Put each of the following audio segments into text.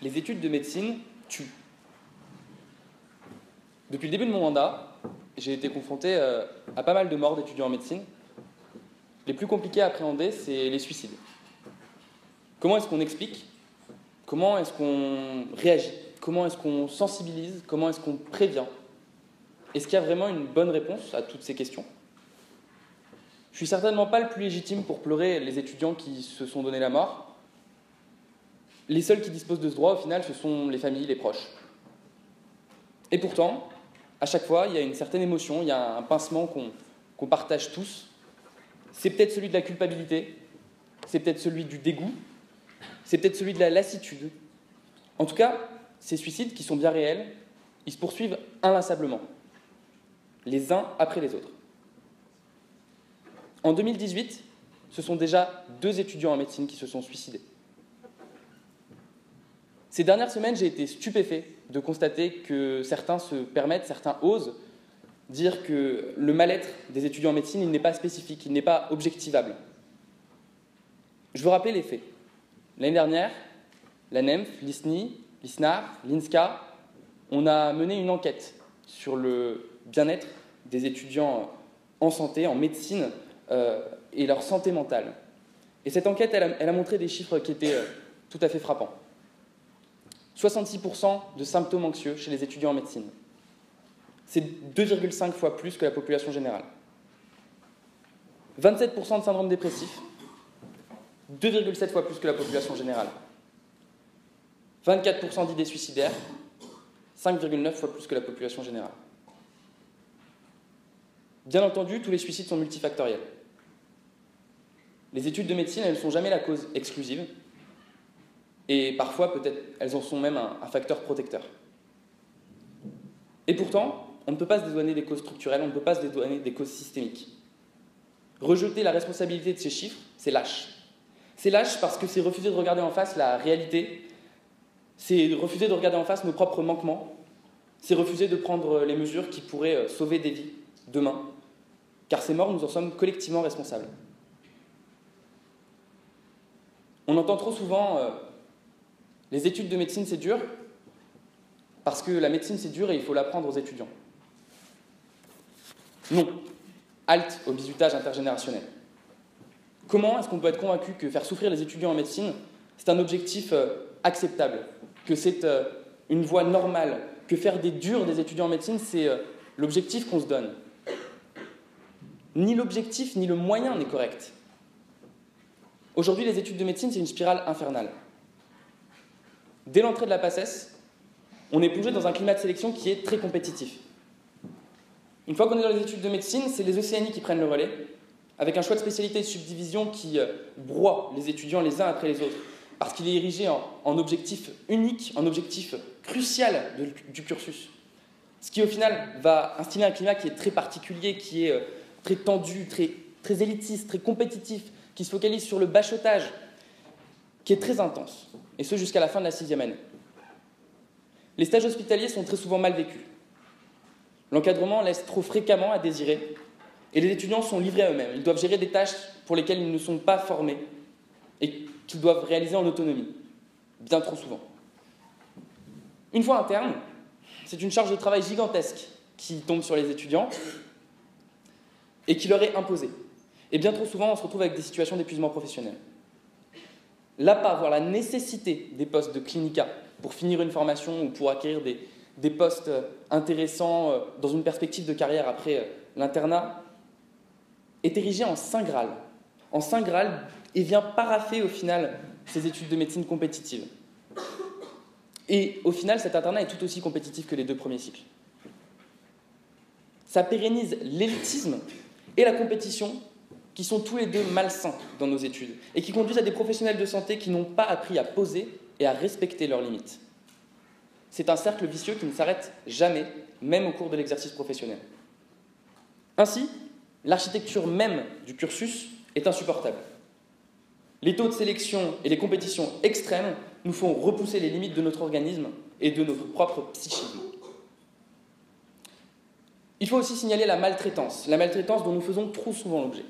les études de médecine tuent. Depuis le début de mon mandat, j'ai été confronté à pas mal de morts d'étudiants en médecine. Les plus compliqués à appréhender, c'est les suicides. Comment est-ce qu'on explique? Comment est-ce qu'on réagit? Comment est-ce qu'on sensibilise? Comment est-ce qu'on prévient? Est-ce qu'il y a vraiment une bonne réponse à toutes ces questions? Je ne suis certainement pas le plus légitime pour pleurer les étudiants qui se sont donné la mort. Les seuls qui disposent de ce droit, au final, ce sont les familles, les proches. Et pourtant, à chaque fois, il y a une certaine émotion, il y a un pincement qu'on partage tous. C'est peut-être celui de la culpabilité, c'est peut-être celui du dégoût, c'est peut-être celui de la lassitude. En tout cas, ces suicides, qui sont bien réels, ils se poursuivent inlassablement, les uns après les autres. En 2018, ce sont déjà 2 étudiants en médecine qui se sont suicidés. Ces dernières semaines, j'ai été stupéfait de constater que certains se permettent, certains osent dire que le mal-être des étudiants en médecine, il n'est pas spécifique, il n'est pas objectivable. Je veux rappeler les faits. L'année dernière, la NEMF, l'ISNI, l'ISNAR, l'INSCA, on a mené une enquête sur le bien-être des étudiants en santé, en médecine, et leur santé mentale. Et cette enquête, elle a montré des chiffres qui étaient tout à fait frappants. 66% de symptômes anxieux chez les étudiants en médecine. C'est 2,5 fois plus que la population générale. 27% de syndrome dépressif, 2,7 fois plus que la population générale. 24% d'idées suicidaires, 5,9 fois plus que la population générale. Bien entendu, tous les suicides sont multifactoriels. Les études de médecine, elles ne sont jamais la cause exclusive, et parfois, peut-être, elles en sont même un facteur protecteur. Et pourtant, on ne peut pas se dédouaner des causes structurelles, on ne peut pas se dédouaner des causes systémiques. Rejeter la responsabilité de ces chiffres, c'est lâche. C'est lâche parce que c'est refuser de regarder en face la réalité, c'est refuser de regarder en face nos propres manquements, c'est refuser de prendre les mesures qui pourraient sauver des vies demain, car ces morts, nous en sommes collectivement responsables. On entend trop souvent les études de médecine, c'est dur, parce que la médecine, c'est dur et il faut l'apprendre aux étudiants. Non. Halte au bizutage intergénérationnel. Comment est-ce qu'on peut être convaincu que faire souffrir les étudiants en médecine, c'est un objectif acceptable, que c'est une voie normale, que faire des durs des étudiants en médecine, c'est l'objectif qu'on se donne? Ni l'objectif, ni le moyen n'est correct. Aujourd'hui, les études de médecine, c'est une spirale infernale. Dès l'entrée de la PACES, on est plongé dans un climat de sélection qui est très compétitif. Une fois qu'on est dans les études de médecine, c'est les ECNI qui prennent le relais, avec un choix de spécialité et de subdivision qui broie les étudiants les uns après les autres, parce qu'il est érigé en objectif unique, en objectif crucial du cursus. Ce qui, au final, va instiller un climat qui est très particulier, qui est très tendu, très élitiste, très compétitif, qui se focalise sur le bachotage, qui est très intense, et ce jusqu'à la fin de la 6e année. Les stages hospitaliers sont très souvent mal vécus. L'encadrement laisse trop fréquemment à désirer, et les étudiants sont livrés à eux-mêmes. Ils doivent gérer des tâches pour lesquelles ils ne sont pas formés, et qu'ils doivent réaliser en autonomie, bien trop souvent. Une fois interne, c'est une charge de travail gigantesque qui tombe sur les étudiants, et qui leur est imposée. Et bien trop souvent, on se retrouve avec des situations d'épuisement professionnel. L'appât, voire la nécessité des postes de clinica pour finir une formation ou pour acquérir des postes intéressants dans une perspective de carrière après l'internat, est érigé en Saint Graal. En Saint Graal, et vient paraffer au final ces études de médecine compétitives. Et au final, cet internat est tout aussi compétitif que les 2 premiers cycles. Ça pérennise l'élitisme et la compétition, qui sont tous les 2 malsains dans nos études, et qui conduisent à des professionnels de santé qui n'ont pas appris à poser et à respecter leurs limites. C'est un cercle vicieux qui ne s'arrête jamais, même au cours de l'exercice professionnel. Ainsi, l'architecture même du cursus est insupportable. Les taux de sélection et les compétitions extrêmes nous font repousser les limites de notre organisme et de notre propre psychisme. Il faut aussi signaler la maltraitance dont nous faisons trop souvent l'objet.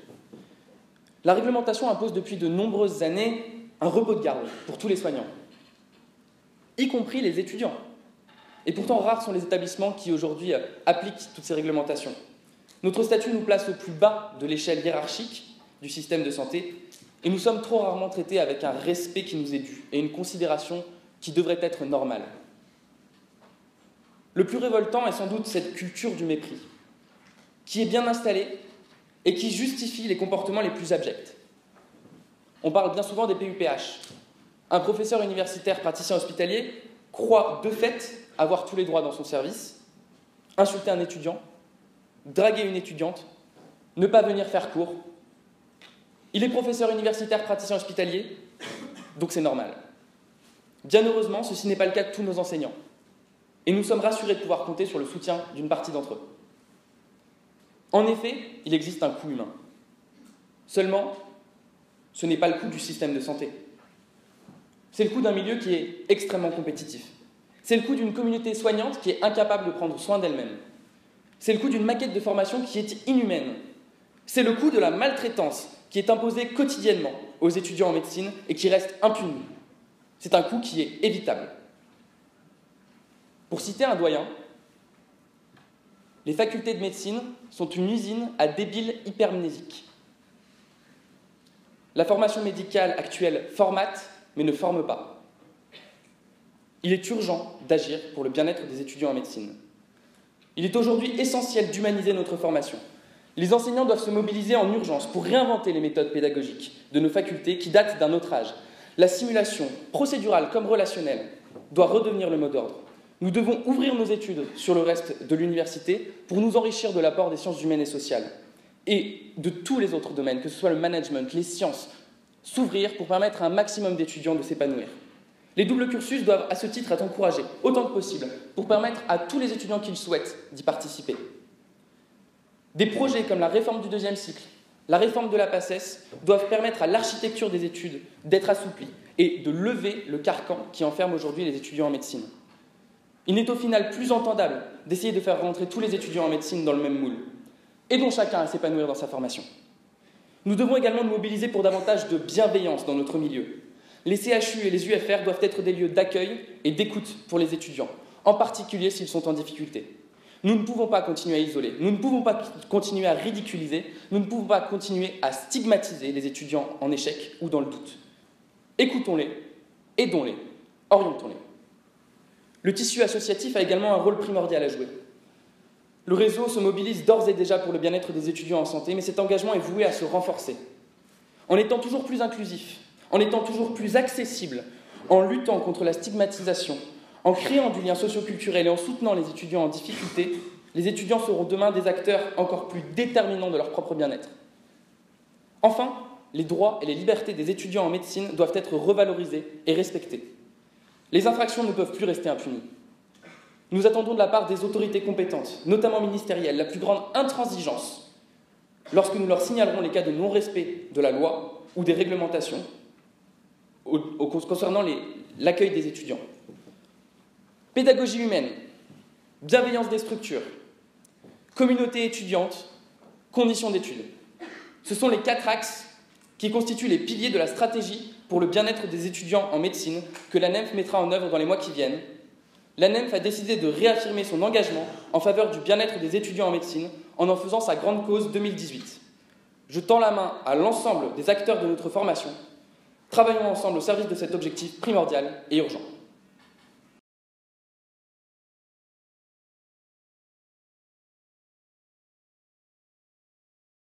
La réglementation impose depuis de nombreuses années un repos de garde pour tous les soignants. y compris les étudiants. Et pourtant, rares sont les établissements qui aujourd'hui appliquent toutes ces réglementations. Notre statut nous place au plus bas de l'échelle hiérarchique du système de santé, et nous sommes trop rarement traités avec un respect qui nous est dû et une considération qui devrait être normale. Le plus révoltant est sans doute cette culture du mépris, qui est bien installée et qui justifie les comportements les plus abjects. On parle bien souvent des PUPH. Un professeur universitaire praticien hospitalier croit de fait avoir tous les droits dans son service, insulter un étudiant, draguer une étudiante, ne pas venir faire cours. Il est professeur universitaire praticien hospitalier, donc c'est normal. Bien heureusement, ceci n'est pas le cas de tous nos enseignants. Et nous sommes rassurés de pouvoir compter sur le soutien d'une partie d'entre eux. En effet, il existe un coût humain. Seulement, ce n'est pas le coût du système de santé. C'est le coût d'un milieu qui est extrêmement compétitif. C'est le coût d'une communauté soignante qui est incapable de prendre soin d'elle-même. C'est le coût d'une maquette de formation qui est inhumaine. C'est le coût de la maltraitance qui est imposée quotidiennement aux étudiants en médecine et qui reste impuni. C'est un coût qui est évitable. Pour citer un doyen, les facultés de médecine sont une usine à débiles hypermnésiques. La formation médicale actuelle formate, mais ne forme pas. Il est urgent d'agir pour le bien-être des étudiants en médecine. Il est aujourd'hui essentiel d'humaniser notre formation. Les enseignants doivent se mobiliser en urgence pour réinventer les méthodes pédagogiques de nos facultés qui datent d'un autre âge. La simulation, procédurale comme relationnelle, doit redevenir le mot d'ordre. Nous devons ouvrir nos études sur le reste de l'université pour nous enrichir de l'apport des sciences humaines et sociales et de tous les autres domaines, que ce soit le management, les sciences, s'ouvrir pour permettre à un maximum d'étudiants de s'épanouir. Les doubles cursus doivent à ce titre être encouragés autant que possible pour permettre à tous les étudiants qui le souhaitent d'y participer. Des projets comme la réforme du deuxième cycle, la réforme de la PACES doivent permettre à l'architecture des études d'être assouplie et de lever le carcan qui enferme aujourd'hui les étudiants en médecine. Il n'est au final plus entendable d'essayer de faire rentrer tous les étudiants en médecine dans le même moule. Aidons chacun à s'épanouir dans sa formation. Nous devons également nous mobiliser pour davantage de bienveillance dans notre milieu. Les CHU et les UFR doivent être des lieux d'accueil et d'écoute pour les étudiants, en particulier s'ils sont en difficulté. Nous ne pouvons pas continuer à isoler, nous ne pouvons pas continuer à ridiculiser, nous ne pouvons pas continuer à stigmatiser les étudiants en échec ou dans le doute. Écoutons-les, aidons-les, orientons-les. Le tissu associatif a également un rôle primordial à jouer. Le réseau se mobilise d'ores et déjà pour le bien-être des étudiants en santé, mais cet engagement est voué à se renforcer. En étant toujours plus inclusif, en étant toujours plus accessible, en luttant contre la stigmatisation, en créant du lien socio-culturel et en soutenant les étudiants en difficulté, les étudiants seront demain des acteurs encore plus déterminants de leur propre bien-être. Enfin, les droits et les libertés des étudiants en médecine doivent être revalorisés et respectés. Les infractions ne peuvent plus rester impunies. Nous attendons de la part des autorités compétentes, notamment ministérielles, la plus grande intransigeance lorsque nous leur signalerons les cas de non-respect de la loi ou des réglementations concernant l'accueil des étudiants. Pédagogie humaine, bienveillance des structures, communauté étudiante, conditions d'études. Ce sont les 4 axes qui constituent les piliers de la stratégie pour le bien-être des étudiants en médecine que l'ANEMF mettra en œuvre dans les mois qui viennent. L'ANEMF a décidé de réaffirmer son engagement en faveur du bien-être des étudiants en médecine en faisant sa grande cause 2018. Je tends la main à l'ensemble des acteurs de notre formation. Travaillons ensemble au service de cet objectif primordial et urgent.